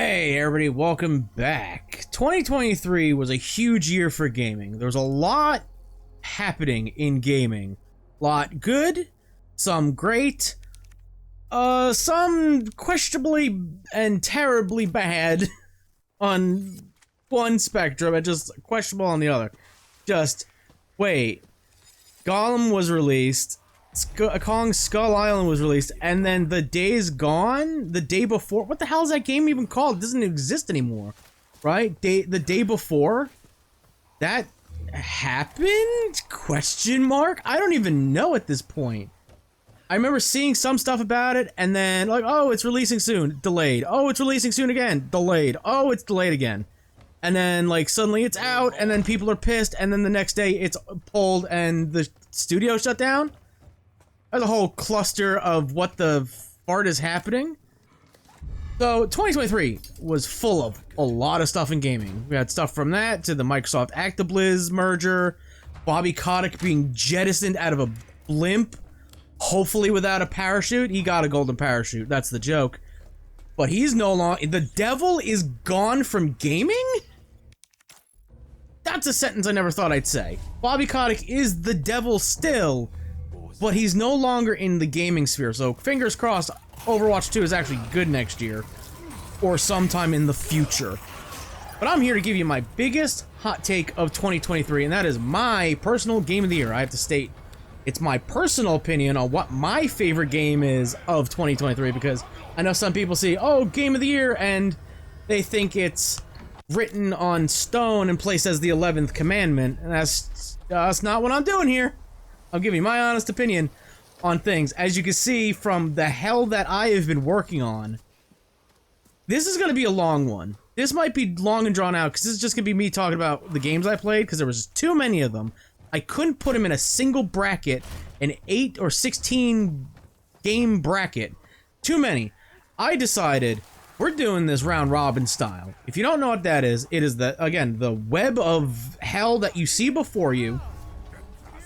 Hey everybody, welcome back. 2023 was a huge year for gaming. There was a lot happening in gaming. A lot good, some great, some questionably and terribly bad on one spectrum and just questionable on the other. Just, wait, Gollum was released, Kong Skull Island was released, and then the Days Gone, the day before, what the hell is that game even called? It doesn't exist anymore, right? The day before? That happened? Question mark? I don't even know at this point. I remember seeing some stuff about it, and then like, oh, it's releasing soon, delayed. Oh, it's releasing soon again, delayed. Oh, it's delayed again. And then like suddenly it's out, and then people are pissed, and then the next day it's pulled and the studio shut down. There's a whole cluster of what the fart is happening. So 2023 was full of a lot of stuff in gaming. We had stuff from that to the Microsoft Actibliz merger, Bobby Kotick being jettisoned out of a blimp, hopefully without a parachute. He got a golden parachute, that's the joke. But he's no longer, the devil is gone from gaming? That's a sentence I never thought I'd say. Bobby Kotick is the devil still, but he's no longer in the gaming sphere, so fingers crossed Overwatch 2 is actually good next year, or sometime in the future. But I'm here to give you my biggest hot take of 2023, and that is my personal game of the year. I have to state, it's my personal opinion on what my favorite game is of 2023, because I know some people see, oh, game of the year, and they think it's written on stone and placed as the 11th commandment, and that's not what I'm doing here. I'll give you my honest opinion on things. As you can see from the hell that I have been working on, this is going to be a long one. This might be long and drawn out because this is just going to be me talking about the games I played because there was too many of them. I couldn't put them in a single bracket, an 8 or 16 game bracket. Too many. I decided we're doing this round robin style. If you don't know what that is, it is again, the web of hell that you see before you.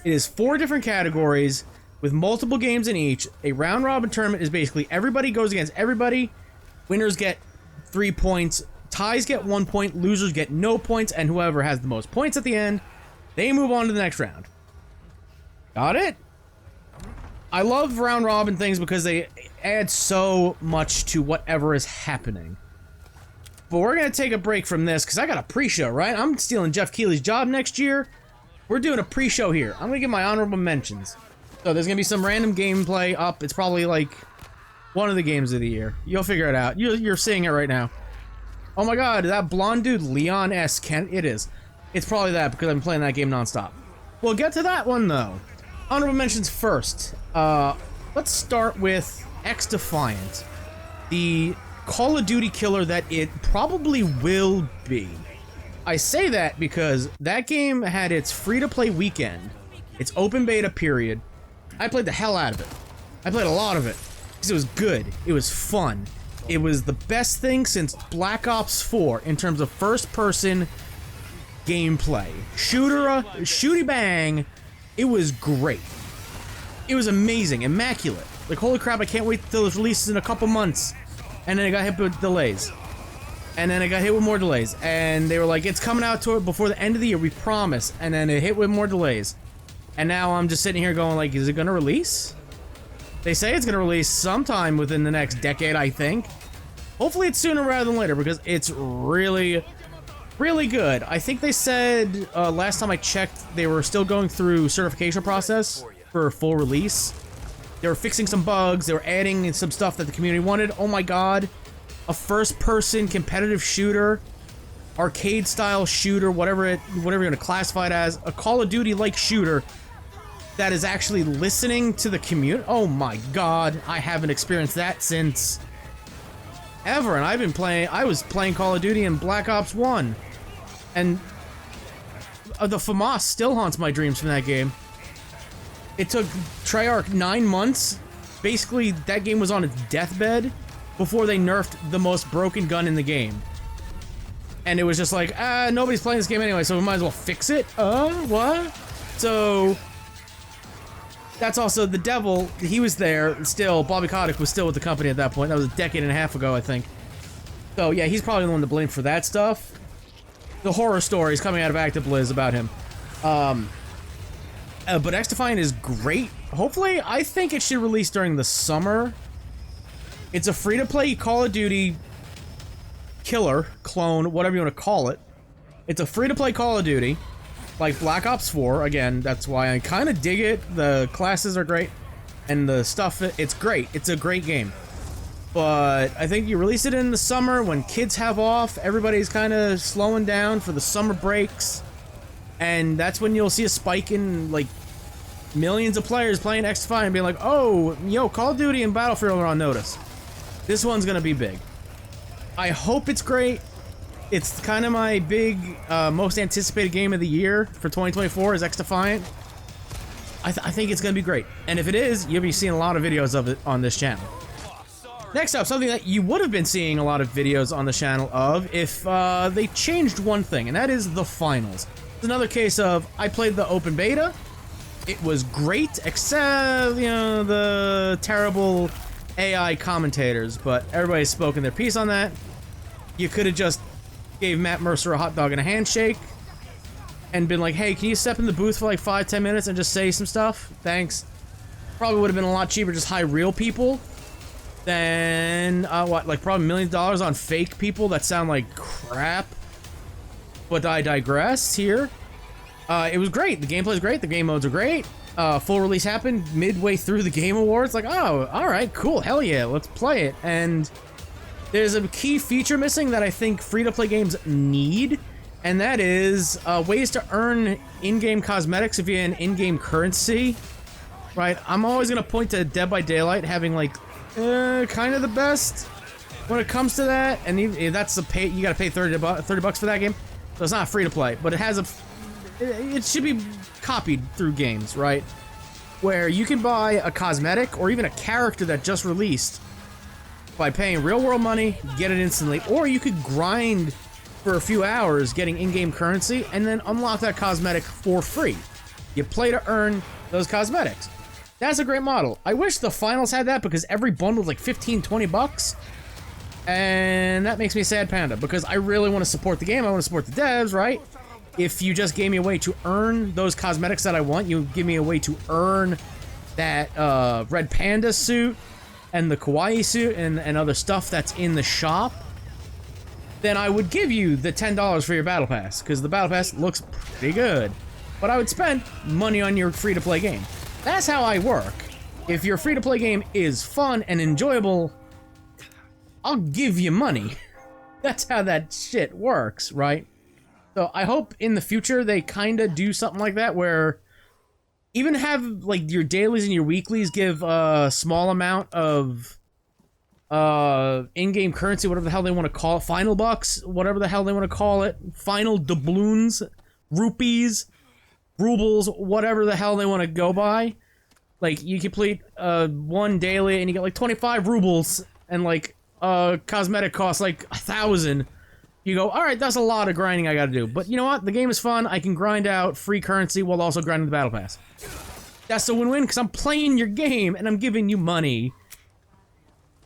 It is 4 different categories with multiple games in each. A round robin tournament is basically everybody goes against everybody. Winners get 3 points, ties get 1 point, losers get no points, and whoever has the most points at the end, they move on to the next round. Got it? I love round robin things because they add so much to whatever is happening. But we're gonna take a break from this because I got a pre-show, right? I'm stealing Jeff Keighley's job next year. We're doing a pre-show here. I'm gonna give my honorable mentions. So there's gonna be some random gameplay up. It's probably like one of the games of the year. You'll figure it out. You're seeing it right now. Oh my god, that blonde dude, Leon S. Kent? It is. It's probably that because I've been playing that game nonstop. We'll get to that one though. Honorable mentions first. Let's start with X-Defiant, the Call of Duty killer that it probably will be. I say that because that game had its free-to-play weekend, its open beta period. I played the hell out of it. I played a lot of it because it was good. It was fun. It was the best thing since Black Ops 4 in terms of first-person gameplay. Shooty bang. It was great. It was amazing, immaculate. Like, holy crap, I can't wait till it releases in a couple months. And then it got hit with delays. And then it got hit with more delays. And they were like, it's coming out to it before the end of the year, we promise. And then it hit with more delays. And now I'm just sitting here going like, is it gonna release? They say it's gonna release sometime within the next decade, I think. Hopefully it's sooner rather than later because it's really, really good. I think they said, last time I checked, they were still going through certification process for full release. They were fixing some bugs, they were adding some stuff that the community wanted. Oh my god. A first-person competitive shooter, arcade-style shooter, whatever you're gonna classify it as, a Call of Duty-like shooter that is actually listening to the community. Oh my god, I haven't experienced that since ever, and I was playing Call of Duty in Black Ops 1, and the FAMAS still haunts my dreams from that game. It took Treyarch 9 months. Basically, that game was on its deathbed before they nerfed the most broken gun in the game. And it was just like, nobody's playing this game anyway, so we might as well fix it. What? So, that's also the devil. He was there still. Bobby Kotick was still with the company at that point. That was a decade and a half ago, I think. So yeah, he's probably the one to blame for that stuff. The horror stories coming out of ActiveBliz about him. But XDefiant is great. Hopefully, I think it should release during the summer. It's a free-to-play Call of Duty killer, clone, whatever you want to call it. It's a free-to-play Call of Duty, like Black Ops 4. Again, that's why I kind of dig it. The classes are great, and the stuff, it's great. It's a great game. But I think you release it in the summer when kids have off, everybody's kind of slowing down for the summer breaks, and that's when you'll see a spike in, like, millions of players playing XDefiant and being like, oh, yo, Call of Duty and Battlefield are on notice. This one's gonna be big. I hope it's great. It's kind of my big, most anticipated game of the year for 2024 is XDefiant. I think it's gonna be great. And if it is, you'll be seeing a lot of videos of it on this channel. Next up, something that you would have been seeing a lot of videos on the channel of if they changed one thing, and that is the finals. It's another case of, I played the open beta. It was great, except, you know, the terrible AI commentators, but everybody's spoken their piece on that. You could have just gave Matt Mercer a hot dog and a handshake and been like, hey, can you step in the booth for like 5-10 minutes and just say some stuff? Thanks. Probably would have been a lot cheaper just hire real people than, what, like probably millions of dollars on fake people that sound like crap. But I digress here. It was great. The gameplay's great. The game modes are great. Full release happened midway through the Game Awards. Like, oh, alright, cool, hell yeah, let's play it. And there's a key feature missing that I think free-to-play games need, and that is ways to earn in-game cosmetics via an in-game currency. Right? I'm always gonna point to Dead by Daylight having, like, kind of the best when it comes to that, and that's a pay. You gotta pay 30 bucks for that game, so it's not free-to-play, but it has a... It should be copied through games, right? Where you can buy a cosmetic or even a character that just released by paying real-world money, get it instantly, or you could grind for a few hours getting in-game currency and then unlock that cosmetic for free. You play to earn those cosmetics. That's a great model. I wish the finals had that because every bundle was like 15-20 bucks. And that makes me sad panda because I really want to support the game. I want to support the devs, right? If you just gave me a way to earn those cosmetics that I want, you give me a way to earn that Red Panda suit and the Kawaii suit and other stuff that's in the shop, then I would give you the $10 for your Battle Pass, because the Battle Pass looks pretty good. But I would spend money on your free-to-play game. That's how I work. If your free-to-play game is fun and enjoyable, I'll give you money. That's how that shit works, right? So I hope in the future they kind of do something like that where even have like your dailies and your weeklies give a small amount of in-game currency, whatever the hell they want to call it, final bucks, whatever the hell they want to call it, final doubloons, rupees, rubles, whatever the hell they want to go by. Like you complete one daily and you get like 25 rubles and like cosmetic costs like 1,000. You go, alright, that's a lot of grinding I gotta do. But you know what? The game is fun. I can grind out free currency while also grinding the Battle Pass. That's a win-win, because I'm playing your game and I'm giving you money.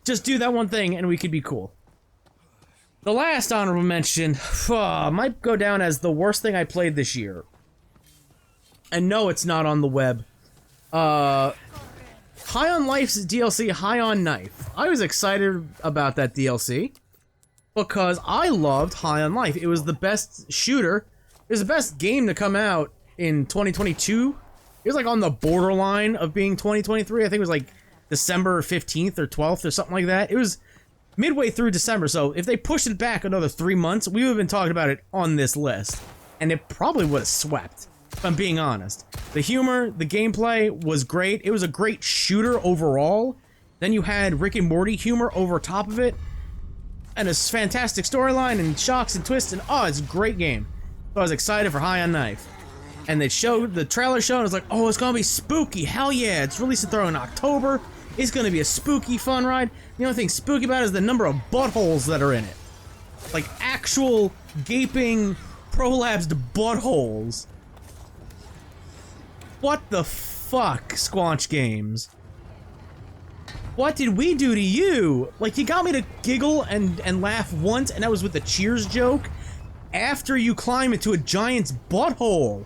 Just do that one thing and we could be cool. The last honorable mention might go down as the worst thing I played this year. And no, it's not on the web. High on Life's DLC, High on Knife. I was excited about that DLC. Because I loved High on Life. It was the best shooter. It was the best game to come out in 2022. It was like on the borderline of being 2023. I think it was like December 15th or 12th or something like that. It was midway through December, so if they pushed it back another 3 months, we would have been talking about it on this list. And it probably would have swept, if I'm being honest. The humor, the gameplay was great. It was a great shooter overall. Then you had Rick and Morty humor over top of it. And a fantastic storyline and shocks and twists and oh, it's a great game. So I was excited for High on Knife. And they showed the trailer show and I was like, oh, it's gonna be spooky. Hell yeah, it's released in October. It's gonna be a spooky fun ride. The only thing spooky about it is the number of buttholes that are in it. Like actual gaping prolapsed buttholes. What the fuck, Squanch Games? What did we do to you? Like, you got me to giggle and laugh once, and that was with the Cheers joke, after you climb into a giant's butthole.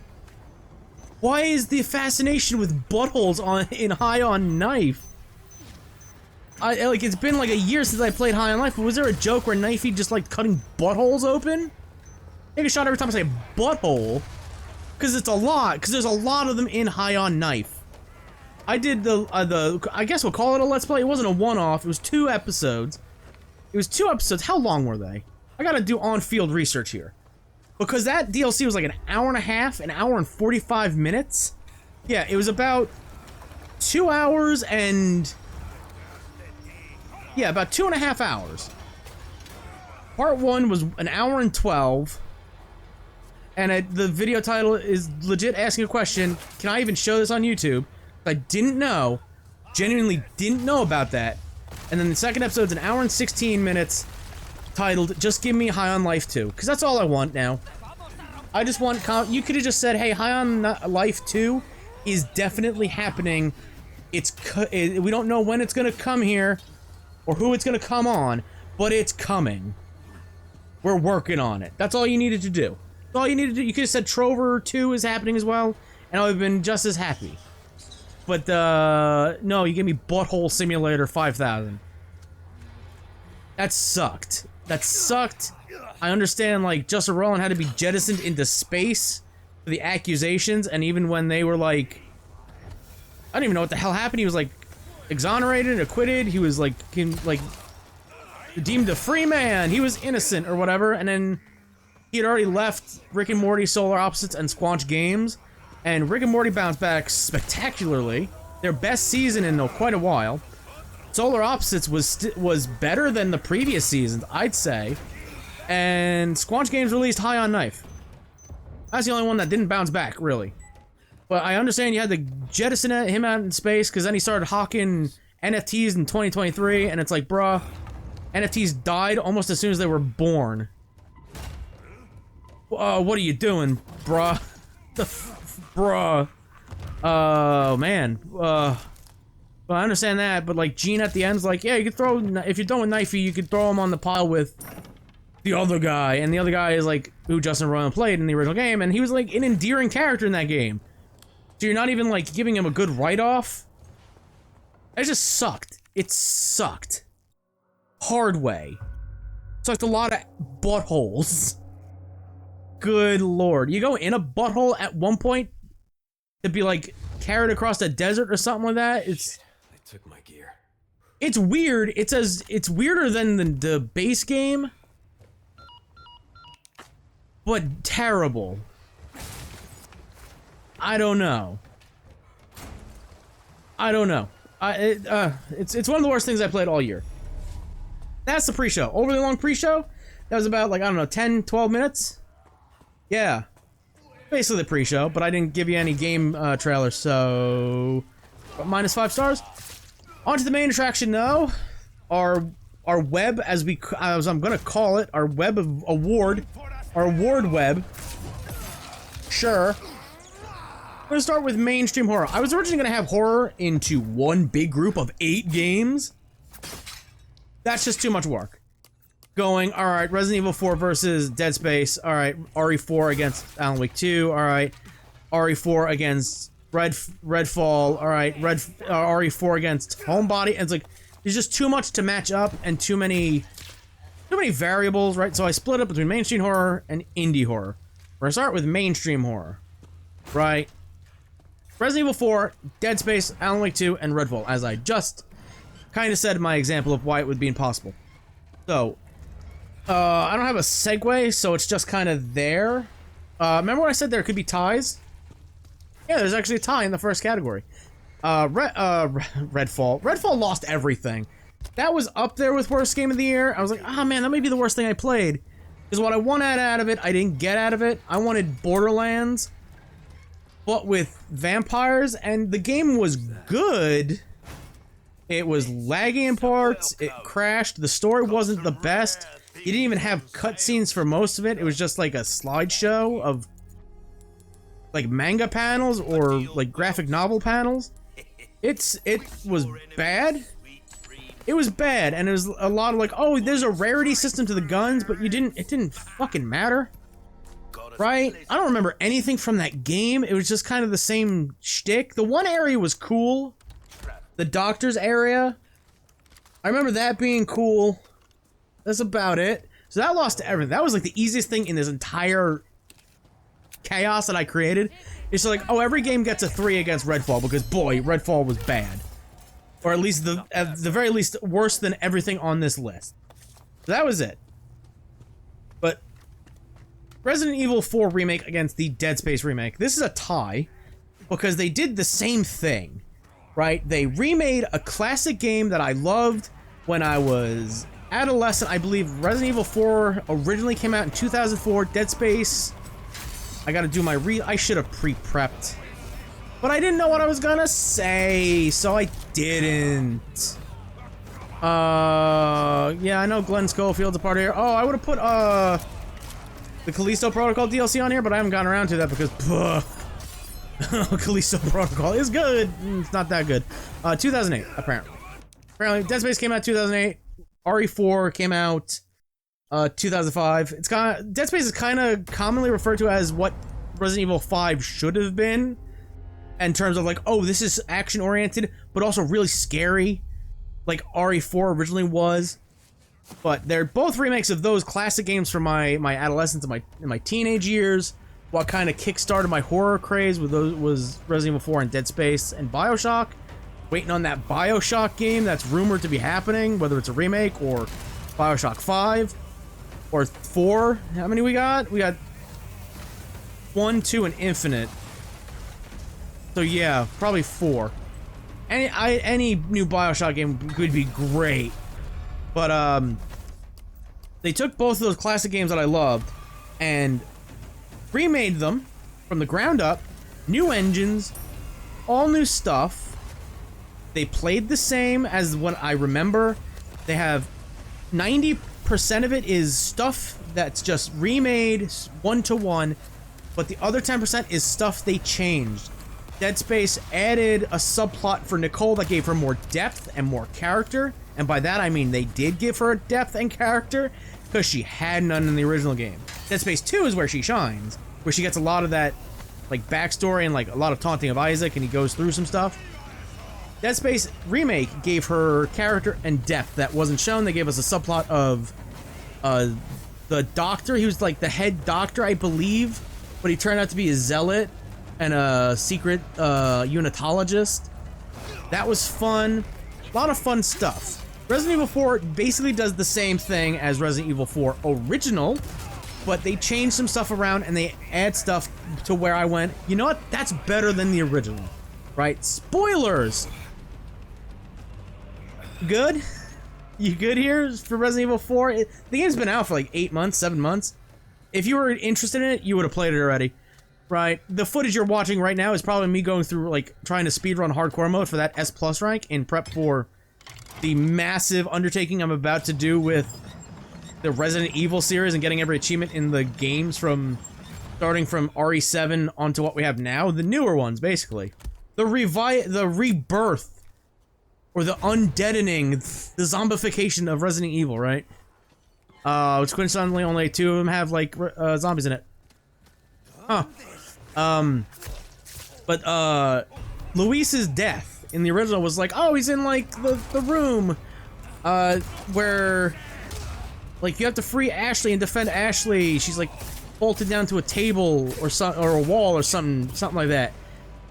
Why is the fascination with buttholes in High on Knife? Like, it's been like a year since I played High on Life, but was there a joke where Knifey just like cutting buttholes open? Take a shot every time I say butthole, because it's a lot, because there's a lot of them in High on Knife. I did I guess we'll call it a Let's Play. It wasn't a one-off, it was 2 episodes. It was 2 episodes, how long were they? I gotta do on-field research here. Because that DLC was like an hour and a half, an hour and 45 minutes. Yeah, it was about 2 hours and... yeah, about 2.5 hours. Part 1 was an hour and 12. And the video title is legit asking a question. Can I even show this on YouTube? I didn't know. Genuinely didn't know about that. And then the second episode's an hour and 16 minutes. Titled, Just Give Me High on Life 2. Because that's all I want now. I just want... you could have just said, hey, High on Life 2 is definitely happening. We don't know when it's going to come here. Or who it's going to come on. But it's coming. We're working on it. That's all you needed to do. That's all you needed to do. You could have said Trover 2 is happening as well. And I would have been just as happy. But, no, you gave me Butthole Simulator 5000. That sucked. That sucked. I understand, like, Justin Roiland had to be jettisoned into space for the accusations, and even when they were, like... I don't even know what the hell happened. He was, like, exonerated, acquitted. He was, like, deemed a free man. He was innocent, or whatever, and then he had already left Rick and Morty, Solar Opposites, and Squanch Games, and Rick and Morty bounced back spectacularly. Their best season in quite a while. Solar Opposites was better than the previous seasons, I'd say. And Squanch Games released High on Knife. That's the only one that didn't bounce back, really. But I understand you had to jettison him out in space, because then he started hawking NFTs in 2023, and it's like, bruh, NFTs died almost as soon as they were born. What are you doing, bruh? Bruh. Oh, man. Well, I understand that, but, like, Gene at the end's like, yeah, you could throw... if you're done with Knifey, you could throw him on the pile with the other guy, and the other guy is, like, who Justin Roiland played in the original game, and he was, like, an endearing character in that game. So you're not even, like, giving him a good write-off? It just sucked. It sucked. Hard way. Sucked a lot of buttholes. Good lord. You go in a butthole at one point to be, like, carried across the desert or something like that? It's... they took my gear. It's weird. It's weirder than the base game. But terrible. I don't know. I don't know. It's one of the worst things I played all year. That's the pre-show. Overly long pre-show? That was about, like, I don't know, 10, 12 minutes? Yeah. Basically the pre-show, but I didn't give you any game trailers, so... minus 5 stars? On to the main attraction now. Our web, as I'm gonna call it, our web of award. Our award web. Sure. I'm gonna start with mainstream horror. I was originally gonna have horror into one big group of 8 games. That's just too much work. Going, alright, Resident Evil 4 versus Dead Space. Alright, RE4 against Alan Wake 2. Alright, RE4 against Redfall. Alright, RE4 against Homebody. And it's like, there's just too much to match up and too many variables, right? So I split up between mainstream horror and indie horror. We're gonna start with mainstream horror. Right? Resident Evil 4, Dead Space, Alan Wake 2, and Redfall, as I just kind of said in my example of why it would be impossible. So, I don't have a segue, so it's just kind of there. Remember when I said there could be ties? Yeah, there's actually a tie in the first category. Redfall. Redfall lost everything. That was up there with worst game of the year. I was like, ah, man, that may be the worst thing I played. Because what I wanted out of it, I didn't get out of it. I wanted Borderlands, but with vampires, and the game was good. It was laggy in parts, it crashed, the story wasn't the best. You didn't even have cutscenes for most of it. It was just like a slideshow of like manga panels or like graphic novel panels. It was bad. It was bad, and it was a lot of like, oh, there's a rarity system to the guns, but it didn't fucking matter. Right? I don't remember anything from that game. It was just kind of the same shtick. The one area was cool. The doctor's area. I remember that being cool. That's about it. So that lost to everything. That was like the easiest thing in this entire chaos that I created. It's like, oh, every game gets a 3 against Redfall because, boy, Redfall was bad. Or at least, at the very least, worse than everything on this list. So that was it. But Resident Evil 4 Remake against the Dead Space Remake. This is a tie because they did the same thing, right? They remade a classic game that I loved when I was adolescent. I believe Resident Evil 4 originally came out in 2004. Dead Space, I gotta do my I should have pre-prepped. But I didn't know what I was gonna say, so I didn't. Yeah, I know Glenn Schofield's a part of here. Oh, I would have put, the Callisto Protocol DLC on here, but I haven't gotten around to that because, Callisto Protocol is good. It's not that good. 2008, apparently. Apparently, Dead Space came out 2008. RE4 came out, 2005. It's kind of, Dead Space is kind of commonly referred to as what Resident Evil 5 should have been. In terms of like, oh, this is action-oriented, but also really scary. Like RE4 originally was. But they're both remakes of those classic games from my adolescence and my teenage years. What kind of kickstarted my horror craze with those was Resident Evil 4 and Dead Space and BioShock. Waiting on that BioShock game that's rumored to be happening, whether it's a remake or BioShock 5 or 4. How many we got? We got 1, 2, and Infinite. So yeah, probably 4. Any new BioShock game could be great. But, they took both of those classic games that I loved and remade them from the ground up, new engines, all new stuff. They played the same as what I remember. They have 90% of it is stuff that's just remade one-to-one, but the other 10% is stuff they changed. Dead Space added a subplot for Nicole that gave her more depth and more character. And by that, I mean they did give her depth and character, because she had none in the original game. Dead Space 2 is where she shines, where she gets a lot of that, like, backstory and, like, a lot of taunting of Isaac, and he goes through some stuff. Dead Space Remake gave her character and depth that wasn't shown. They gave us a subplot of, the doctor. He was, like, the head doctor, I believe, but he turned out to be a zealot and a secret, unitologist. That was fun. A lot of fun stuff. Resident Evil 4 basically does the same thing as Resident Evil 4 original, but they change some stuff around and they add stuff to where I went, you know what? That's better than the original, right? Spoilers! Good? You good here for Resident Evil 4? The game's been out for like 8 months, 7 months. If you were interested in it, you would have played it already, right? The footage you're watching right now is probably me going through, like, trying to speedrun hardcore mode for that S+ rank in prep for the massive undertaking I'm about to do with the Resident Evil series and getting every achievement in the games from starting from RE7 onto what we have now, the newer ones, basically. The rebirth, or the undeadening, the zombification of Resident Evil, right? Which coincidentally only 2 of them have, like, zombies in it. Huh. But, Luis's death in the original was like, oh, he's in, like, the room, where, like, you have to free Ashley and defend Ashley. She's, like, bolted down to a table or a wall or something like that.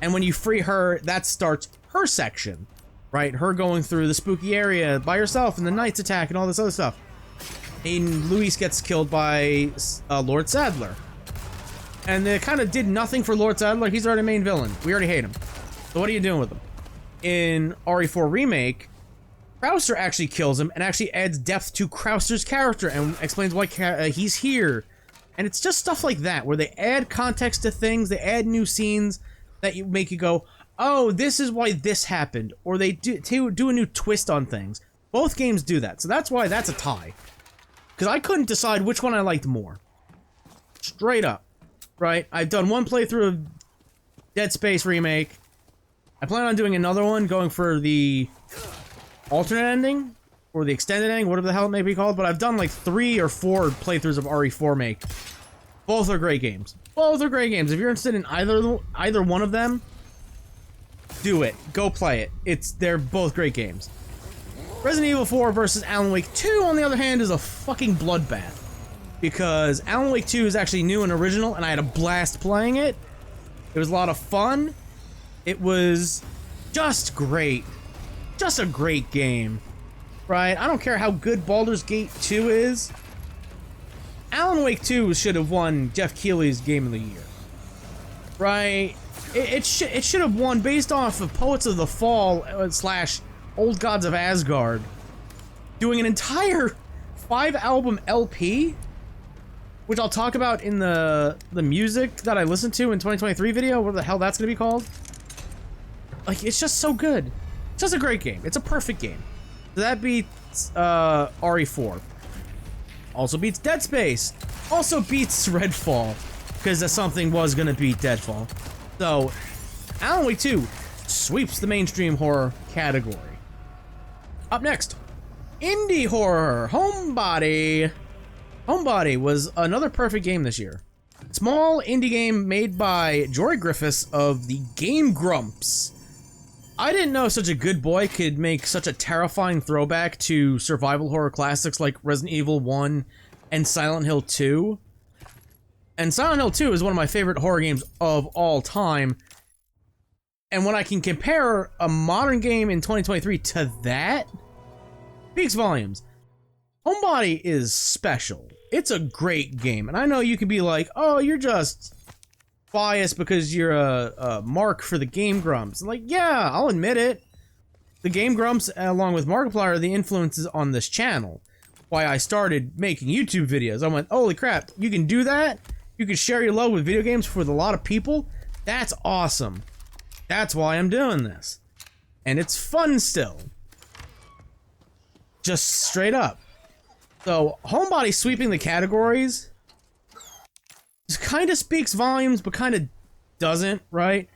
And when you free her, that starts her section, right? Her going through the spooky area by herself and the Knight's attack and all this other stuff. And Luis gets killed by, Lord Sadler. And they kind of did nothing for Lord Sadler. He's already main villain. We already hate him. So what are you doing with him? In RE4 Remake, Krauser actually kills him and actually adds depth to Krauser's character and explains why he's here. And it's just stuff like that, where they add context to things, they add new scenes that make you go, oh, this is why this happened. Or they do a new twist on things. Both games do that, so that's why that's a tie. Because I couldn't decide which one I liked more. Straight up. Right? I've done one playthrough of Dead Space Remake. I plan on doing another one, going for the alternate ending, or the extended ending, whatever the hell it may be called, but I've done like 3 or 4 playthroughs of RE4 Make. Both are great games. Both are great games. If you're interested in either one of them, do it. Go play it. They're both great games. Resident Evil 4 versus Alan Wake 2, on the other hand, is a fucking bloodbath. Because Alan Wake 2 is actually new and original, and I had a blast playing it. It was a lot of fun. It was just great. Just a great game. Right? I don't care how good Baldur's Gate 2 is. Alan Wake 2 should have won Jeff Keighley's Game of the Year. Right? It should have won based off of Poets of the Fall / Old Gods of Asgard doing an entire 5-album LP, which I'll talk about in the music that I listened to in 2023 video, whatever the hell that's gonna be called. Like, it's just so good. It's just a great game. It's a perfect game. So that beats RE4. Also beats Dead Space. Also beats Redfall, because something was gonna beat Deadfall. So, Alan Wake 2 sweeps the mainstream horror category. Up next, indie horror, Homebody. Homebody was another perfect game this year. Small indie game made by Jory Griffiths of the Game Grumps. I didn't know such a good boy could make such a terrifying throwback to survival horror classics like Resident Evil 1 and Silent Hill 2. And Silent Hill 2 is one of my favorite horror games of all time. And when I can compare a modern game in 2023 to that, speaks volumes. Homebody is special. It's a great game. And I know you could be like, oh, you're just biased because you're a mark for the Game Grumps. Like, yeah, I'll admit it. The Game Grumps, along with Markiplier, are the influences on this channel. Why I started making YouTube videos. I went, holy crap, you can do that? You can share your love with video games with a lot of people? That's awesome. That's why I'm doing this. And it's fun still. Just straight up. So, Homebody sweeping the categories kind of speaks volumes, but kind of doesn't, right?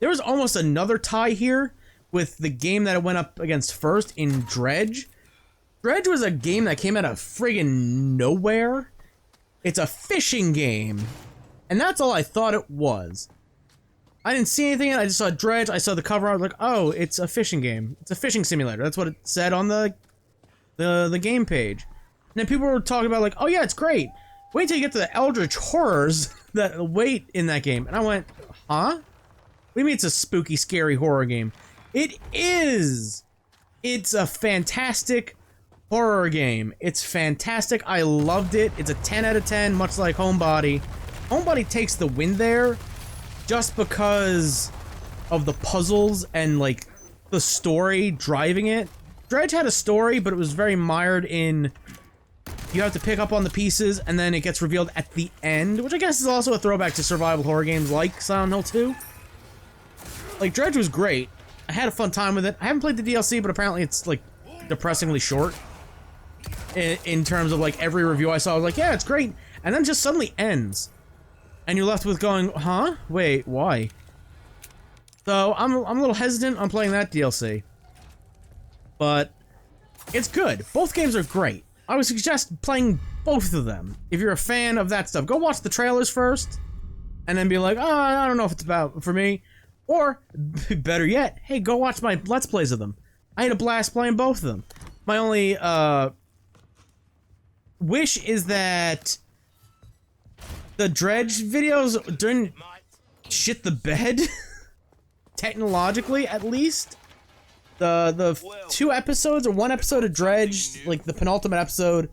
There was almost another tie here with the game that it went up against first in Dredge. Dredge was a game that came out of friggin' nowhere. It's a fishing game. And that's all I thought it was. I didn't see anything, I just saw Dredge, I saw the cover, I was like, oh, it's a fishing game. It's a fishing simulator. That's what it said on the game page. And then people were talking about like, oh yeah, it's great. Wait till you get to the eldritch horrors that wait in that game. And I went, huh? What do you mean it's a spooky, scary horror game? It is! It's a fantastic horror game. It's fantastic. I loved it. It's a 10 out of 10, much like Homebody. Homebody takes the win there just because of the puzzles and, like, the story driving it. Dredge had a story, but it was very mired in you have to pick up on the pieces, and then it gets revealed at the end, which I guess is also a throwback to survival horror games like Silent Hill 2. Like, Dredge was great. I had a fun time with it. I haven't played the DLC, but apparently it's, like, depressingly short. In terms of, like, every review I saw, I was like, yeah, it's great. And then just suddenly ends. And you're left with going, huh? Wait, why? So, I'm a little hesitant on playing that DLC. But it's good. Both games are great. I would suggest playing both of them. If you're a fan of that stuff, go watch the trailers first. And then be like, oh, I don't know if it's about for me. Or, better yet, hey, go watch my Let's Plays of them. I had a blast playing both of them. My only, wish is that the Dredge videos didn't shit the bed. Technologically, at least. The 2 episodes, or 1 episode of Dredge, like the penultimate episode,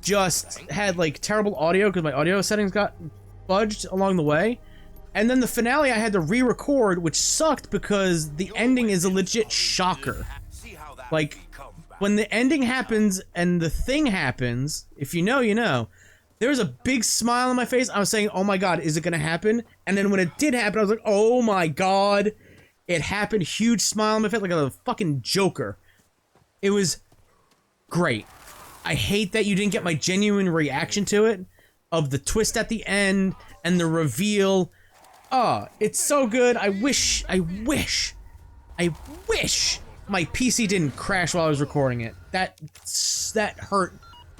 just had, like, terrible audio because my audio settings got fudged along the way. And then the finale I had to re-record, which sucked because the ending is a legit shocker. Like, when the ending happens and the thing happens, if you know, you know, there was a big smile on my face. I was saying, oh my god, is it gonna happen? And then when it did happen, I was like, oh my god, it happened. Huge smile on my face, like a fucking Joker. It was great. I hate that you didn't get my genuine reaction to it, of the twist at the end, and the reveal. Oh, it's so good. I wish my PC didn't crash while I was recording it. That hurt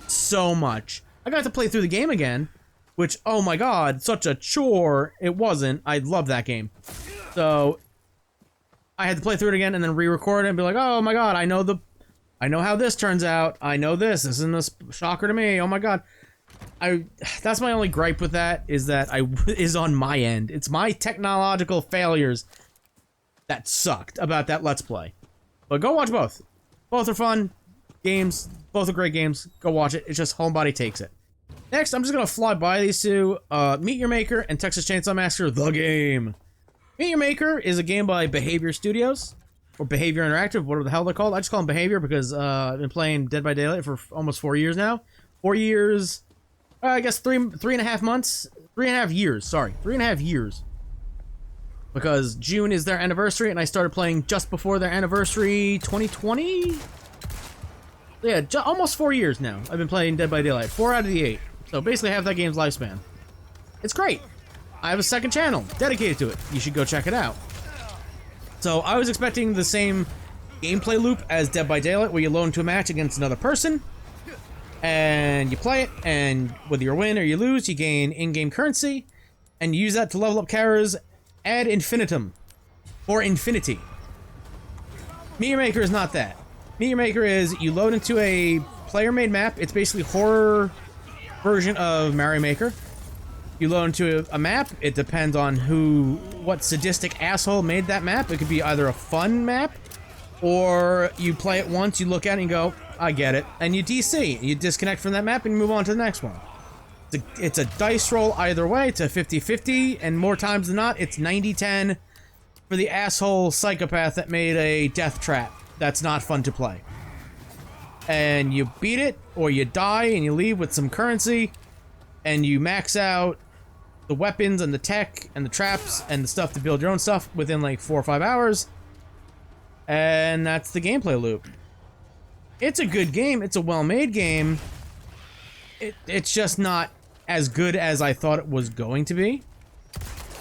so much. I got to play through the game again, which, oh my god, such a chore. It wasn't. I love that game. So I had to play through it again and then re-record it and be like, oh my god, I know how this turns out. I know this. This isn't a shocker to me. Oh my god. That's my only gripe with that, is that is on my end. It's my technological failures that sucked about that Let's Play. But go watch both. Both are fun games. Both are great games. Go watch it. It's just Homebody takes it. Next, I'm just gonna fly by these two. Meet Your Maker and Texas Chainsaw Massacre: The Game. Meet Your Maker is a game by Behavior Studios, or Behavior Interactive, whatever the hell they're called. I just call them Behavior because I've been playing Dead by Daylight for almost 4 years now. 4 years, I guess three and a half months, 3.5 years. Sorry, 3.5 years. Because June is their anniversary, and I started playing just before their anniversary, 2020. Yeah, almost 4 years now. I've been playing Dead by Daylight, 4 out of the 8. So basically half that game's lifespan. It's great. I have a second channel dedicated to it. You should go check it out. So I was expecting the same gameplay loop as Dead by Daylight, where you load into a match against another person, and you play it, and whether you win or you lose, you gain in-game currency, and you use that to level up characters ad infinitum, or infinity. Meet Your Maker is not that. Meet Your Maker is, you load into a player-made map. It's basically horror version of Mario Maker. You load into a map. It depends on what sadistic asshole made that map. It could be either a fun map, or you play it once, you look at it and go, I get it, and you DC. You disconnect from that map and move on to the next one. It's a dice roll either way. It's a 50-50, and more times than not, it's 90-10 for the asshole psychopath that made a death trap that's not fun to play. And you beat it, or you die, and you leave with some currency, and you max out the weapons and the tech and the traps and the stuff to build your own stuff within like 4 or 5 hours. And that's the gameplay loop. It's a good game. It's a well-made game. It's just not as good as I thought it was going to be.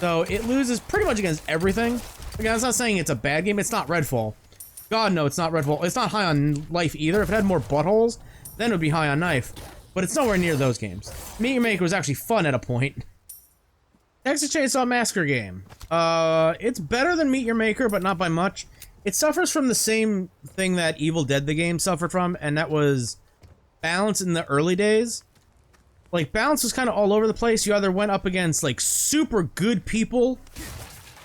So it loses pretty much against everything. Again, I'm not saying it's a bad game. It's not Redfall. God, no, it's not Redfall. It's not high on life either. If it had more buttholes, then it would be high on knife. But it's nowhere near those games. Meet Your Maker was actually fun at a point. Texas Chainsaw Massacre game. It's better than Meet Your Maker, but not by much. It suffers from the same thing that Evil Dead the game suffered from, and that was balance in the early days. Like, balance was kind of all over the place. You either went up against, like, super good people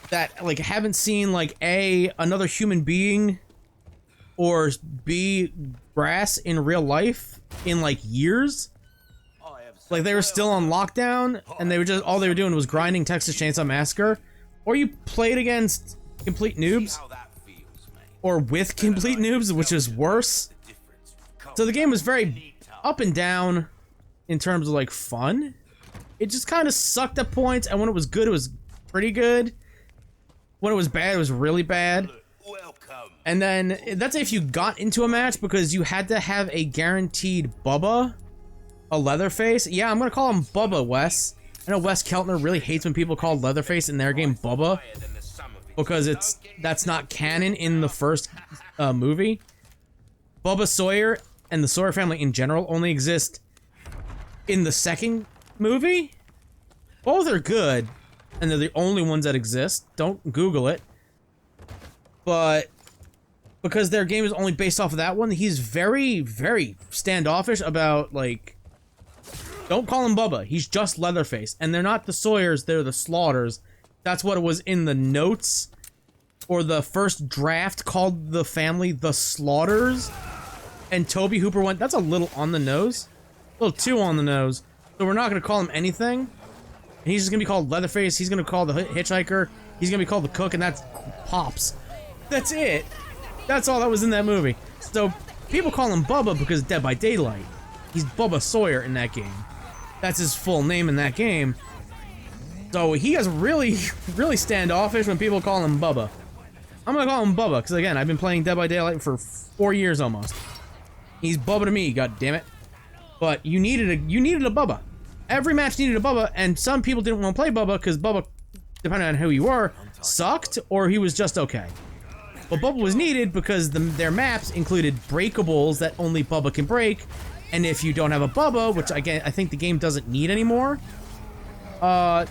that, like, haven't seen, like, another human being, or B, grass in real life in, like, years. Like, they were still on lockdown, and they were just, all they were doing was grinding Texas Chainsaw Massacre. Or you played against complete noobs. Or with complete noobs, which is worse. So the game was very up and down in terms of, like, fun. It just kind of sucked at points, and when it was good, it was pretty good. When it was bad, it was really bad. And then, that's if you got into a match, because you had to have a guaranteed Bubba, a Leatherface. Yeah, I'm gonna call him Bubba, Wes. I know Wes Keltner really hates when people call Leatherface in their game Bubba, because that's not canon in the first movie. Bubba Sawyer and the Sawyer family in general only exist in the second movie. Both are good, and they're the only ones that exist. Don't Google it. But because their game is only based off of that one, he's very, very standoffish about, like, don't call him Bubba. He's just Leatherface. And they're not the Sawyers, they're the Slaughters. That's what it was in the notes, or the first draft called the family the Slaughters. And Toby Hooper went, that's a little on the nose. A little too on the nose. So we're not going to call him anything. And he's just going to be called Leatherface. He's going to call the hitchhiker. He's going to be called the cook, and that's Pops. That's it. That's all that was in that movie. So people call him Bubba because Dead by Daylight. He's Bubba Sawyer in that game. That's his full name in that game. So he gets really, really standoffish when people call him Bubba. I'm gonna call him Bubba, because again, I've been playing Dead by Daylight for 4 years almost. He's Bubba to me, god damn it. But you needed a Bubba. Every match needed a Bubba, and some people didn't want to play Bubba because Bubba, depending on who you were, sucked, or he was just okay. But Bubba was needed because their maps included breakables that only Bubba can break, and if you don't have a Bubba, which again I think the game doesn't need anymore, the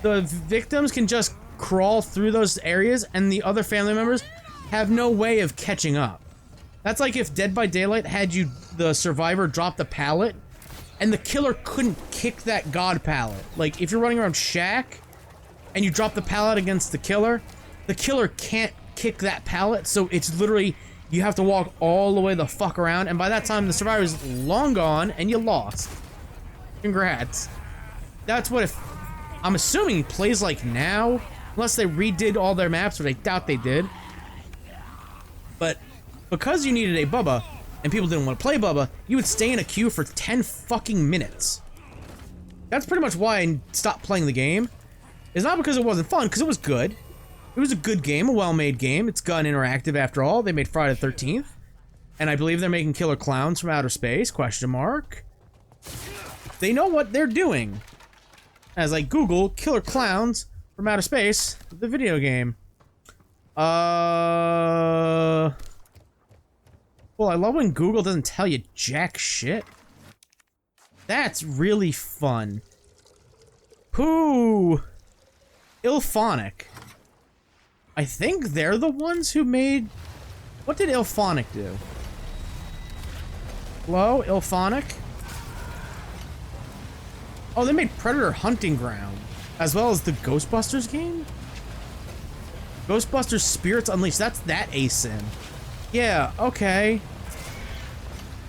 victims can just crawl through those areas, and the other family members have no way of catching up. That's like if Dead by Daylight had the survivor drop the pallet, and the killer couldn't kick that god pallet. Like, if you're running around Shack, and you drop the pallet against the killer can't kick that pallet, so it's literally, you have to walk all the way the fuck around, and by that time, the survivor's long gone, and you lost. Congrats. That's what I'm assuming it plays like now, unless they redid all their maps, which I doubt they did. But because you needed a Bubba, and people didn't want to play Bubba, you would stay in a queue for 10 fucking minutes. That's pretty much why I stopped playing the game. It's not because it wasn't fun, because it was good. It was a good game, a well-made game. It's Gun Interactive after all. They made Friday the 13th. And I believe they're making Killer Clowns from Outer Space, question mark. They know what they're doing. As I Google Killer Clowns from Outer Space, the video game. Well, I love when Google doesn't tell you jack shit. That's really fun. Who? Ilphonic. I think they're the ones who made... What did Ilphonic do? Hello, Ilphonic? Oh, they made Predator Hunting Ground, as well as the Ghostbusters game? Ghostbusters Spirits Unleashed, that's that ASIN. Yeah, okay.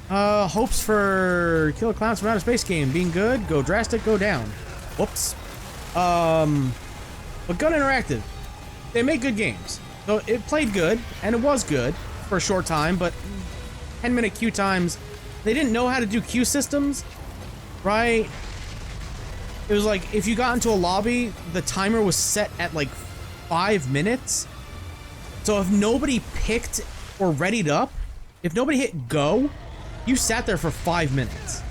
Hopes for Killer Clowns from Outer Space game being good, go drastic, go down. Whoops. But Gun Interactive, they make good games. So it played good, and it was good for a short time, but 10-minute queue times, they didn't know how to do queue systems, right? It was like, if you got into a lobby, the timer was set at like 5 minutes. So if nobody picked or readied up, if nobody hit go, you sat there for 5 minutes.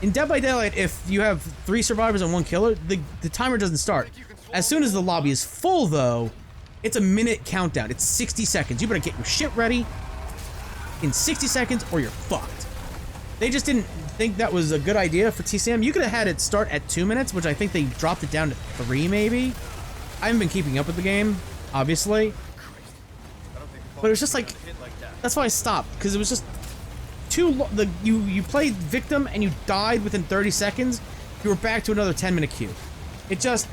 In Dead by Daylight, if you have 3 survivors and 1 killer, the timer doesn't start. As soon as the lobby is full, though, it's a minute countdown. It's 60 seconds. You better get your shit ready in 60 seconds or you're fucked. They just didn't think that was a good idea for TCM. You could have had it start at 2 minutes, which I think they dropped it down to 3, maybe. I haven't been keeping up with the game, obviously. But it was just like, that's why I stopped, because it was just too long. You played victim and you died within 30 seconds, you were back to another 10-minute queue. It just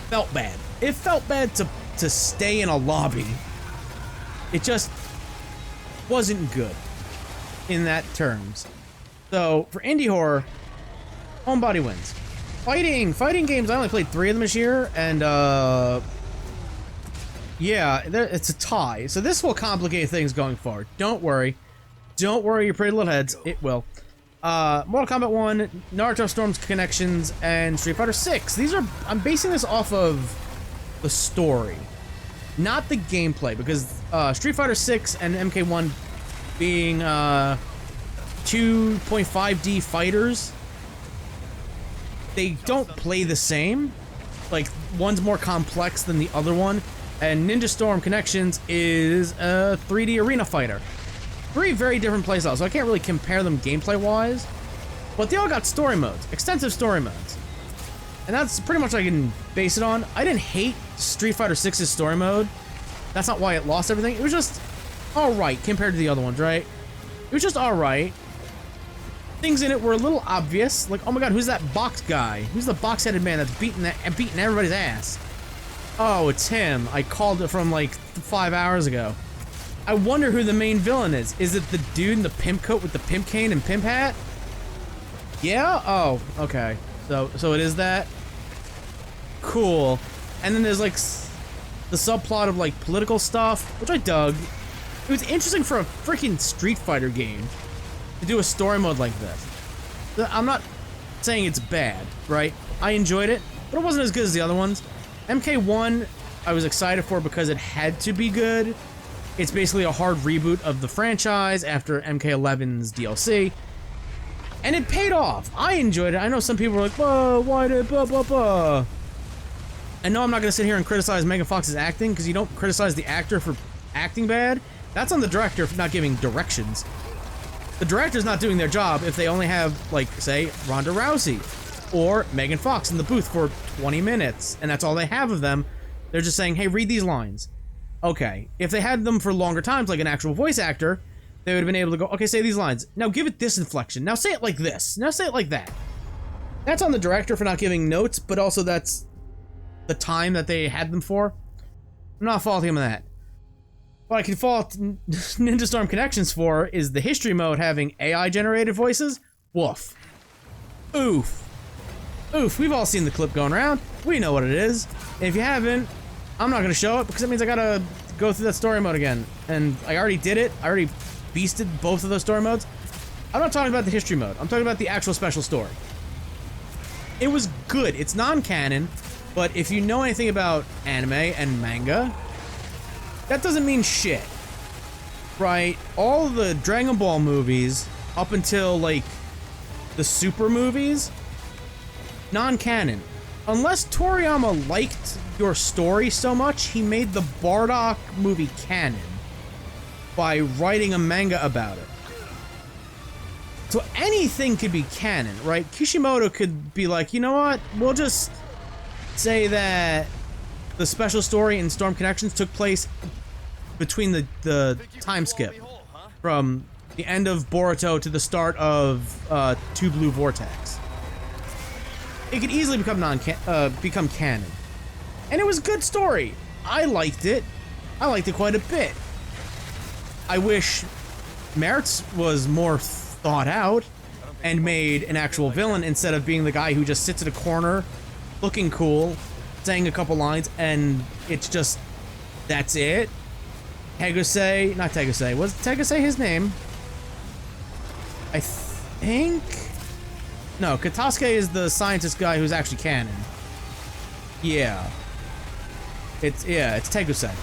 felt bad. It felt bad to stay in a lobby. It just wasn't good in that terms. So for indie horror, Homebody wins. Fighting games, I only played 3 of them this year, and yeah, it's a tie. So this will complicate things going forward. Don't worry, your pretty little heads. It will. Mortal Kombat 1, Naruto Storm's Connections, and Street Fighter 6. These are, I'm basing this off of the story, not the gameplay, because Street Fighter 6 and MK1 being 2.5D fighters, they don't play the same. Like, one's more complex than the other one, and Ninja Storm Connections is a 3D arena fighter. 3 very different playstyles, so I can't really compare them gameplay-wise, but they all got story modes, extensive story modes. And that's pretty much what I can base it on. I didn't hate Street Fighter 6's story mode. That's not why it lost everything. It was just alright compared to the other ones, right? It was just alright. Things in it were a little obvious, like, oh my god, who's that box guy? Who's the box-headed man that's beating everybody's ass? Oh, it's him. I called it from like 5 hours ago. I wonder who the main villain is. Is it the dude in the pimp coat with the pimp cane and pimp hat? Yeah? Oh, okay. So it is that? Cool. And then there's like the subplot of like political stuff, which I dug. It was interesting for a freaking Street Fighter game to do a story mode like this. I'm not saying it's bad, right? I enjoyed it, but it wasn't as good as the other ones. MK1, I was excited for because it had to be good. It's basically a hard reboot of the franchise after MK11's DLC. And it paid off. I enjoyed it. I know some people were like, whoa, why did blah, blah, blah. I know I'm not gonna sit here and criticize Megan Fox's acting, because you don't criticize the actor for acting bad. That's on the director for not giving directions. The director's not doing their job if they only have, like, say, Ronda Rousey or Megan Fox in the booth for 20 minutes, and that's all they have of them. They're just saying, hey, read these lines. Okay, if they had them for longer times, like an actual voice actor, they would have been able to go, okay, say these lines. Now give it this inflection. Now say it like this. Now say it like that. That's on the director for not giving notes, but also that's the time that they had them for. I'm not faulting him on that. What I can fault Ninja Storm Connections for is the history mode having AI-generated voices. Woof. Oof. Oof. We've all seen the clip going around. We know what it is. And if you haven't, I'm not going to show it because it means I got to go through that story mode again. And I already did it. I already beasted both of those story modes. I'm not talking about the history mode. I'm talking about the actual special story. It was good. It's non-canon, but if you know anything about anime and manga, that doesn't mean shit, right? All the Dragon Ball movies, up until, like, the Super movies, non-canon. Unless Toriyama liked your story so much, he made the Bardock movie canon by writing a manga about it. So anything could be canon, right? Kishimoto could be like, you know what? We'll just say that the special story in Storm Connections took place between the time skip from the end of Boruto to the start of Two Blue Vortex. It could easily become canon. And it was a good story. I liked it. I liked it quite a bit. I wish Mertz was more thought out and made an actual villain instead of being the guy who just sits in a corner looking cool, saying a couple lines, and it's just, that's it. Tegase, not Tegase, was Tegase his name? I think? No, Katasuke is the scientist guy who's actually canon. Yeah. It's Tegase.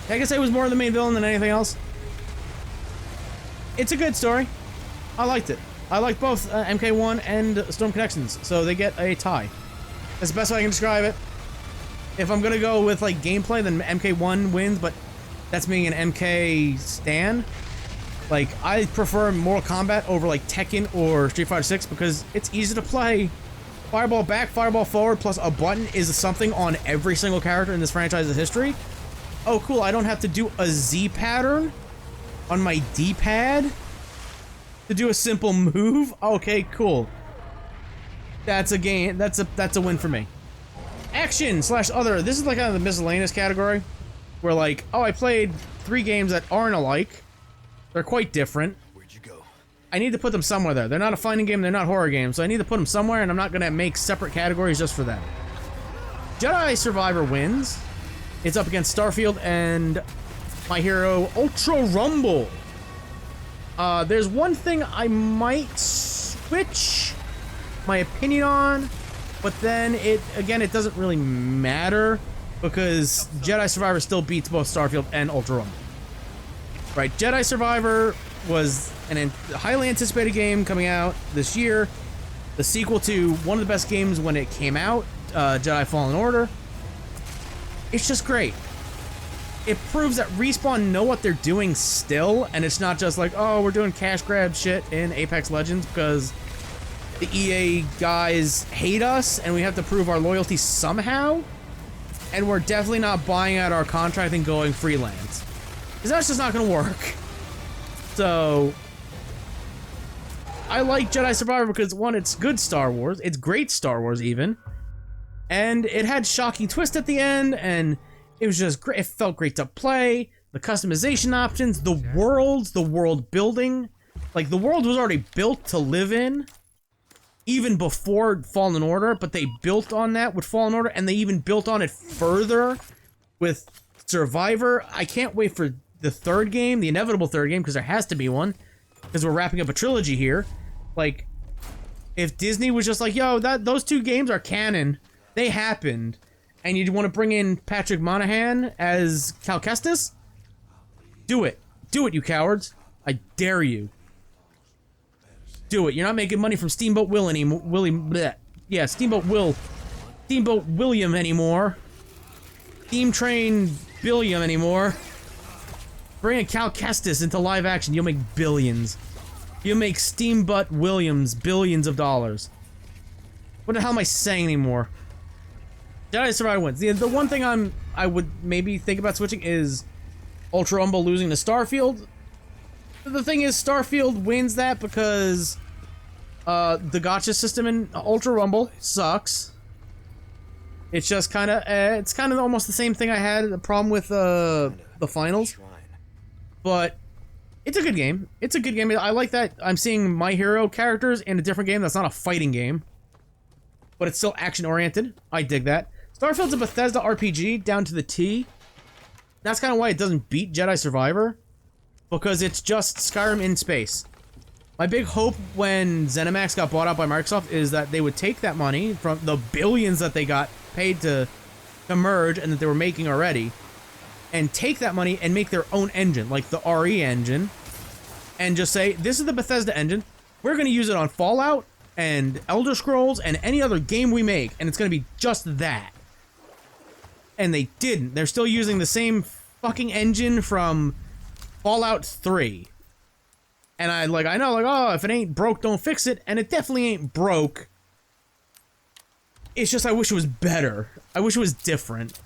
Tegase was more the main villain than anything else. It's a good story. I liked it. I liked both MK1 and Storm Connections, so they get a tie. That's the best way I can describe it. If I'm gonna go with, like, gameplay, then MK1 wins, but that's being an MK stan. Like, I prefer Mortal Kombat over, like, Tekken or Street Fighter 6 because it's easy to play. Fireball back, fireball forward, plus a button is something on every single character in this franchise's history. Oh, cool, I don't have to do a Z pattern on my D-pad to do a simple move? Okay, cool. That's a game. That's a win for me. Action / other. This is like kind of the miscellaneous category, where like, oh, I played 3 games that aren't alike. They're quite different. Where'd you go? I need to put them somewhere there. They're not a fighting game. They're not horror games. So I need to put them somewhere, and I'm not gonna make separate categories just for them. Jedi Survivor wins. It's up against Starfield and My Hero Ultra Rumble. There's one thing I might switch my opinion on, but then it doesn't really matter because Jedi Survivor still beats both Starfield and Ultra Rumble. Right, Jedi Survivor was a highly anticipated game coming out this year, the sequel to one of the best games when it came out, Jedi Fallen Order. It's just great. It proves that Respawn know what they're doing still, and it's not just like, oh, we're doing cash grab shit in Apex Legends because the EA guys hate us and we have to prove our loyalty somehow, and we're definitely not buying out our contract and going freelance. Because that's just not going to work. So, I like Jedi Survivor because, one, it's good Star Wars. It's great Star Wars, even. And it had shocking twist at the end, and it was just great. It felt great to play. The customization options, the worlds, the world building. Like, the world was already built to live in, even before Fallen Order, but they built on that with Fallen Order, and they even built on it further with Survivor. I can't wait for the third game, the inevitable third game, because there has to be one, because we're wrapping up a trilogy here. Like, if Disney was just like, yo, those 2 games are canon, they happened, and you want to bring in Patrick Monahan as Cal Kestis? Do it. Do it, you cowards. I dare you. Do it. You're not making money from Steamboat Will anymore. Yeah, Steamboat Will Steamboat William anymore. Steam Train Billiam anymore. Bring a Cal Kestis into live action, you'll make billions. You'll make Steamboat Williams billions of dollars. What the hell am I saying anymore? Jedi Survivor wins. The one thing I would maybe think about switching is Ultra Rumble losing to Starfield. The thing is, Starfield wins that because the gacha system in Ultra Rumble sucks. It's just kind of, it's kind of almost the same thing I had a problem with the finals. But it's a good game. It's a good game. I like that I'm seeing my hero characters in a different game that's not a fighting game. But it's still action-oriented. I dig that. Starfield's a Bethesda RPG down to the T. That's kind of why it doesn't beat Jedi Survivor. Because it's just Skyrim in space. My big hope when ZeniMax got bought out by Microsoft is that they would take that money from the billions that they got paid to merge and that they were making already, and take that money and make their own engine, like the RE engine, and just say, this is the Bethesda engine, we're going to use it on Fallout and Elder Scrolls and any other game we make, and it's going to be just that. And they didn't. They're still using the same fucking engine from Fallout 3. And I know, like, oh, if it ain't broke, don't fix it. And it definitely ain't broke. It's just I wish it was better. I wish it was different.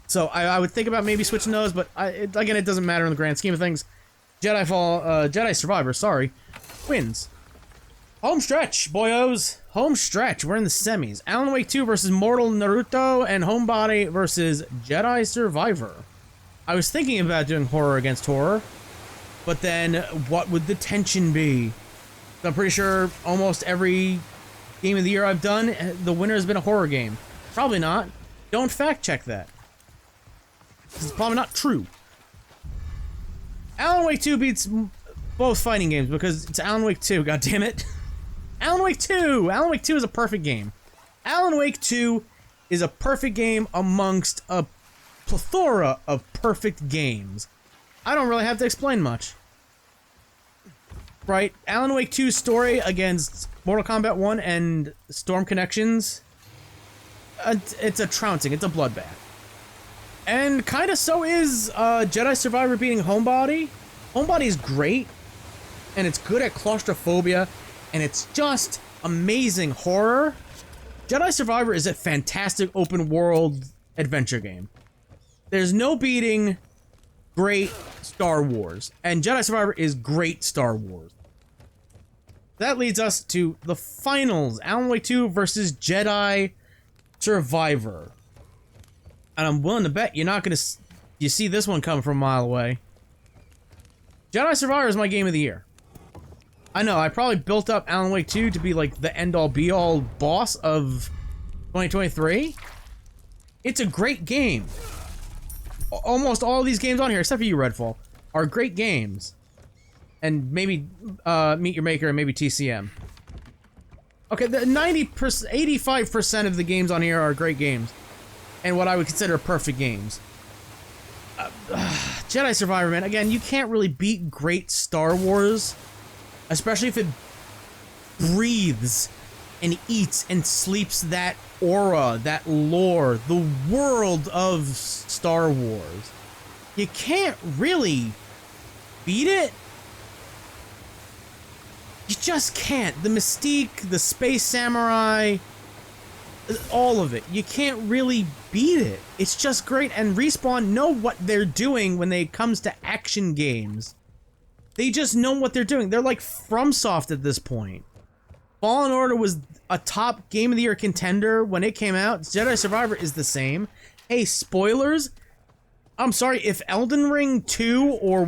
So I would think about maybe switching those, but again, it doesn't matter in the grand scheme of things. Jedi Survivor, sorry, wins. Home stretch, boyos. Home stretch. We're in the semis. Alan Wake 2 versus Mortal Naruto, and Homebody versus Jedi Survivor. I was thinking about doing horror against horror, but then what would the tension be? I'm pretty sure almost every game of the year I've done, the winner has been a horror game. Probably not. Don't fact check that. It's probably not true. Alan Wake 2 beats both fighting games because it's Alan Wake 2, goddammit. Alan Wake 2! Alan Wake 2 is a perfect game. Alan Wake 2 is a perfect game amongst a plethora of perfect games. I don't really have to explain much. Right? Alan Wake 2's story against Mortal Kombat 1 and Storm Connections, it's a trouncing, it's a bloodbath. And kinda so is Jedi Survivor beating Homebody. Homebody is great, and it's good at claustrophobia, and it's just amazing horror. Jedi Survivor is a fantastic open world adventure game. There's no beating great Star Wars, and Jedi Survivor is great Star Wars. That leads us to the finals, Alan Wake 2 versus Jedi Survivor. And I'm willing to bet you're not gonna you see this one coming from a mile away. Jedi Survivor is my game of the year. I know, I probably built up Alan Wake 2 to be like the end-all be-all boss of 2023. It's a great game. Almost all of these games on here, except for you, Redfall, are great games. And maybe Meet Your Maker and maybe TCM. Okay, the 85% of the games on here are great games. And what I would consider perfect games. Jedi Survivor, man, again, you can't really beat great Star Wars. Especially if it breathes and eats and sleeps that aura, that lore, the world of Star Wars. You can't really beat it. You just can't. The mystique, the space samurai, all of it. You can't really beat it. It's just great, and Respawn know what they're doing when it comes to action games. They just know what they're doing. They're like FromSoft at this point. Fallen Order was a top Game of the Year contender when it came out. Jedi Survivor is the same. Hey, spoilers. I'm sorry, if Elden Ring 2 or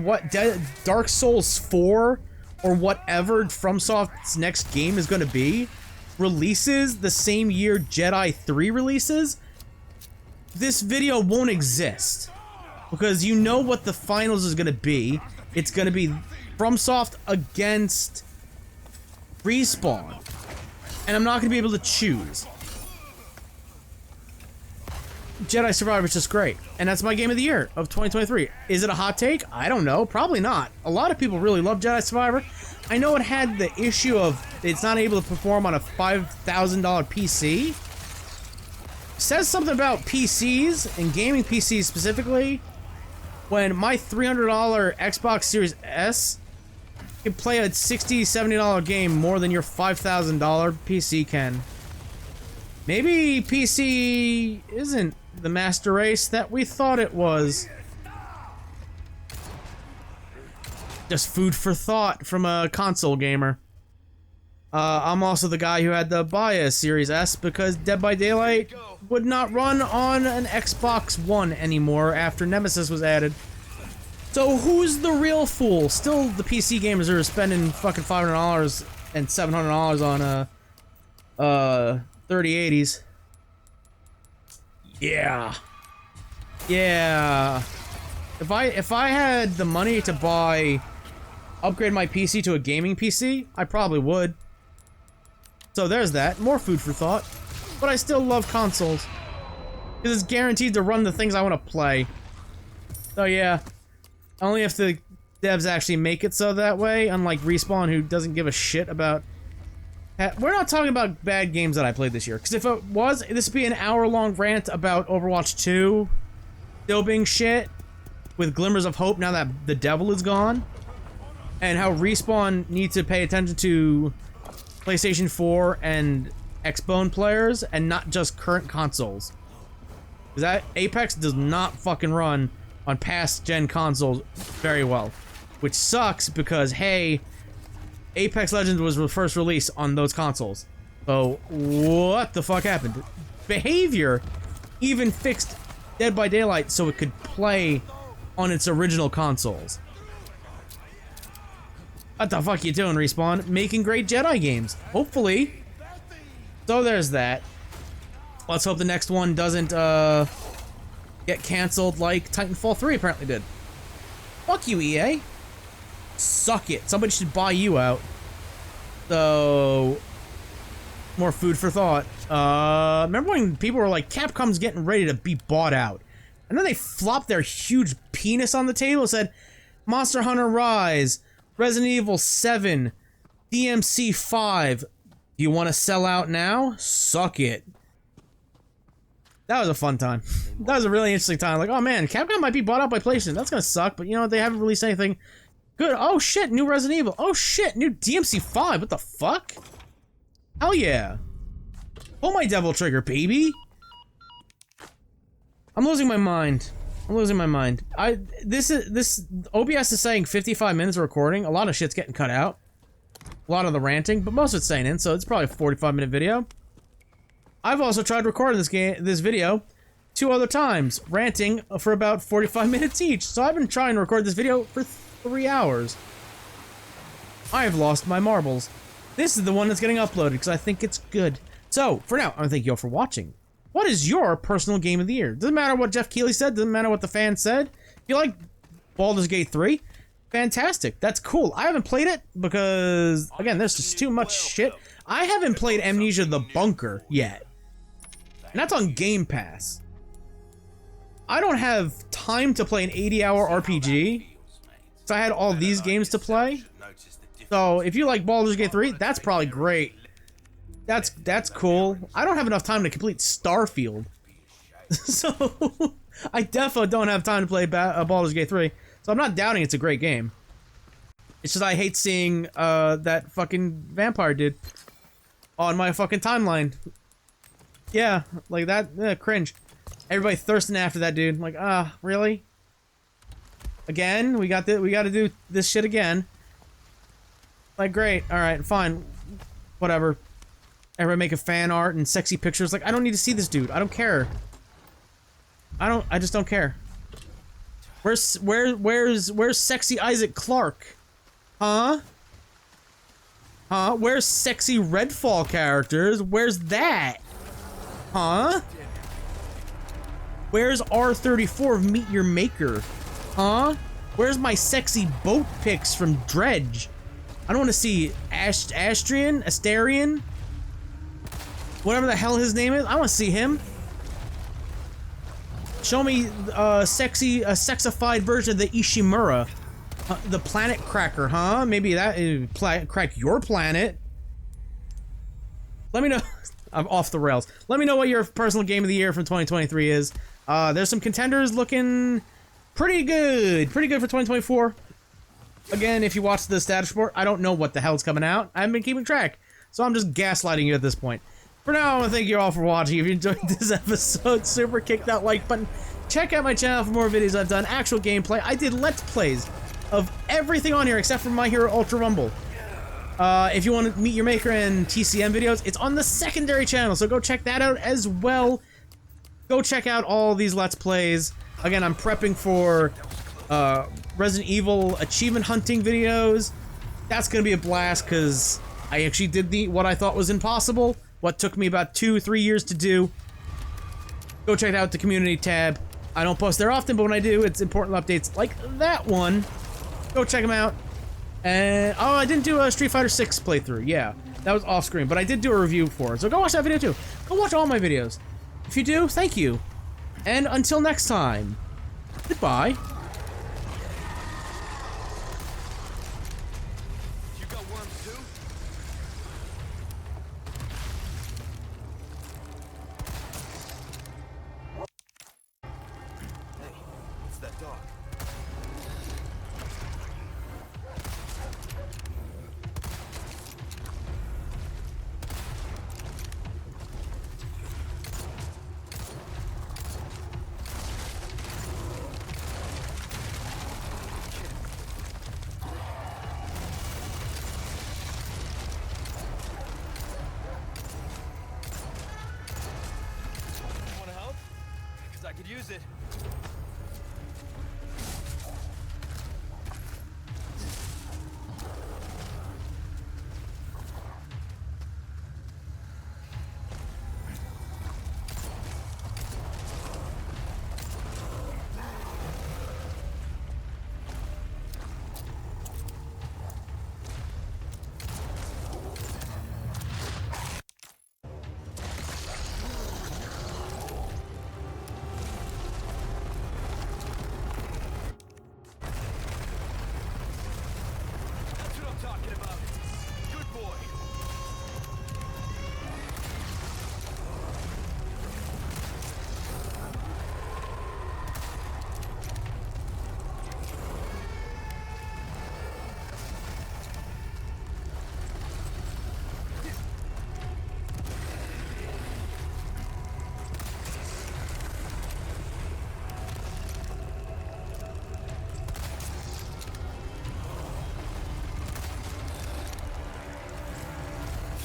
Dark Souls 4 or whatever FromSoft's next game is going to be releases the same year Jedi 3 releases, this video won't exist. Because you know what the finals is going to be. It's going to be FromSoft against Respawn. And I'm not going to be able to choose. Jedi Survivor is just great. And that's my game of the year of 2023. Is it a hot take? I don't know. Probably not. A lot of people really love Jedi Survivor. I know it had the issue of it's not able to perform on a $5,000 PC. says something about PCs and gaming PCs specifically. When my $300 Xbox Series S can play a $60, $70 game more than your $5,000 PC can. Maybe PC isn't the master race that we thought it was. Just food for thought from a console gamer. I'm also the guy who had to buy a Series S because Dead by Daylight would not run on an Xbox One anymore after Nemesis was added. So who's the real fool? Still the PC gamers are spending fucking $500 and $700 on 3080s. Yeah. Yeah. If I had the money to upgrade my PC to a gaming PC, I probably would. So there's that. More food for thought. But I still love consoles. Because it's guaranteed to run the things I want to play. So yeah. Only if the devs actually make it so that way, unlike Respawn, who doesn't give a shit about... We're not talking about bad games that I played this year. Because if it was, this would be an hour-long rant about Overwatch 2 still being shit, with glimmers of hope now that the devil is gone. And how Respawn needs to pay attention to PlayStation 4 and Xbone players, and not just current consoles. Because that Apex does not fucking run on past-gen consoles very well. Which sucks because, hey, Apex Legends was first released on those consoles. So, what the fuck happened? Behavior even fixed Dead by Daylight so it could play on its original consoles. What the fuck you doing, Respawn? Making great Jedi games. Hopefully. So there's that. Let's hope the next one doesn't, get canceled like Titanfall 3 apparently did. Fuck you, EA. Suck it. Somebody should buy you out. So... more food for thought. Remember when people were like, Capcom's getting ready to be bought out? And then they flopped their huge penis on the table and said, Monster Hunter Rise, Resident Evil 7, DMC 5. Do you want to sell out now? Suck it. That was a fun time. That was a really interesting time. Like, oh man, Capcom might be bought out by PlayStation. That's gonna suck, but you know, they haven't released anything good. Oh shit, new Resident Evil. Oh shit, new DMC 5. What the fuck? Hell yeah. Pull my devil trigger, baby. I'm losing my mind. I'm losing my mind. This OBS is saying 55 minutes of recording. A lot of shit's getting cut out. A lot of the ranting, but most of it's staying in, so it's probably a 45-minute video. I've also tried recording this video 2 other times, ranting for about 45 minutes each. So I've been trying to record this video for 3 hours. I have lost my marbles. This is the one that's getting uploaded because I think it's good. So, for now, I want to thank you all for watching. What is your personal game of the year? Doesn't matter what Jeff Keighley said, doesn't matter what the fans said. If you like Baldur's Gate 3, fantastic. That's cool. I haven't played it because, again, there's just too much shit. I haven't played Amnesia the Bunker yet. And that's on Game Pass. I don't have time to play an 80-hour RPG. So I had all these games to play. So if you like Baldur's Gate 3, that's probably great. That's cool. I don't have enough time to complete Starfield. So I definitely don't have time to play Baldur's Gate 3. So I'm not doubting it's a great game. It's just I hate seeing that fucking vampire dude on my fucking timeline. Yeah, like that, cringe. Everybody thirsting after that dude. Like, really? Again? We gotta do this shit again. Like, great. Alright, fine. Whatever. Everybody make a fan art and sexy pictures. Like, I don't need to see this dude. I don't care. I just don't care. Where's sexy Isaac Clarke? Huh? Huh? Where's sexy Redfall characters? Where's that? Huh? Where's R34 of Meet Your Maker? Huh? Where's my sexy boat pics from Dredge? I don't want to see Asterion? Whatever the hell his name is. I want to see him. Show me a sexified version of the Ishimura. The planet cracker, huh? Maybe that crack your planet. Let me know. I'm off the rails. Let me know what your personal game of the year from 2023 is. There's some contenders looking pretty good for 2024. Again, if you watch the status report, I don't know what the hell's coming out. I haven't been keeping track, so I'm just gaslighting you at this point. For now, I want to thank you all for watching. If you enjoyed this episode, super kick that like button. Check out my channel for more videos I've done, actual gameplay. I did Let's Plays of everything on here except for My Hero Ultra Rumble. If you want to meet your maker and TCM videos, it's on the secondary channel, so go check that out as well. Go check out all these Let's Plays. Again, I'm prepping for Resident Evil achievement hunting videos. That's gonna be a blast because I actually did what I thought was impossible, what took me about 2-3 years to do. Go check out the community tab. I don't post there often, but when I do, it's important updates like that one. Go check them out. And oh, I didn't do a Street Fighter 6 playthrough. Yeah, that was off screen, but I did do a review for it. So go watch that video too. Go watch all my videos. If you do, thank you. And until next time, goodbye. I could use it. Talking about. Good boy.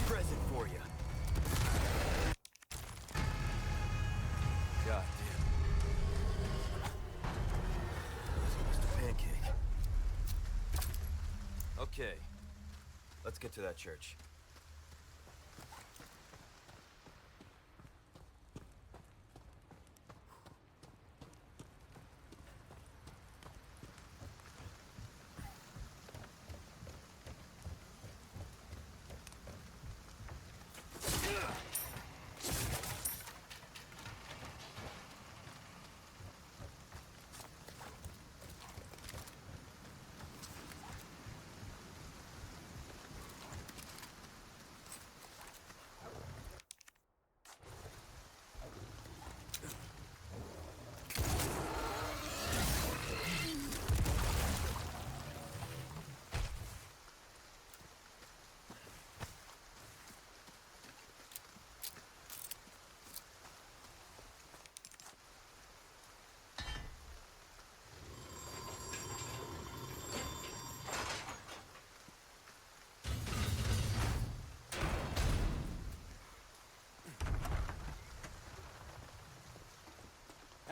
Present for you. God damn. Just a pancake. Okay. Let's get to that church.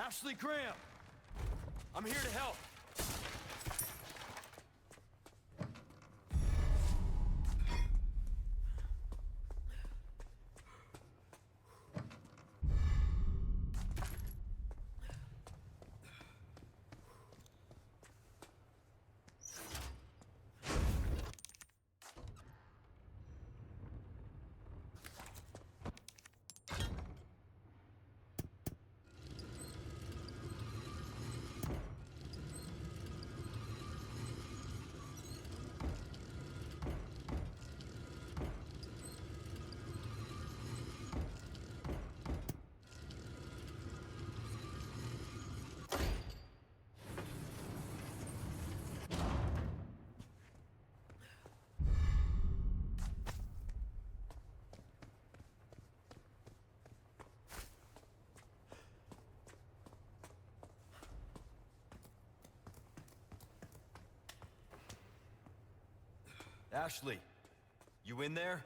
Ashley Graham! I'm here to help. Ashley, you in there?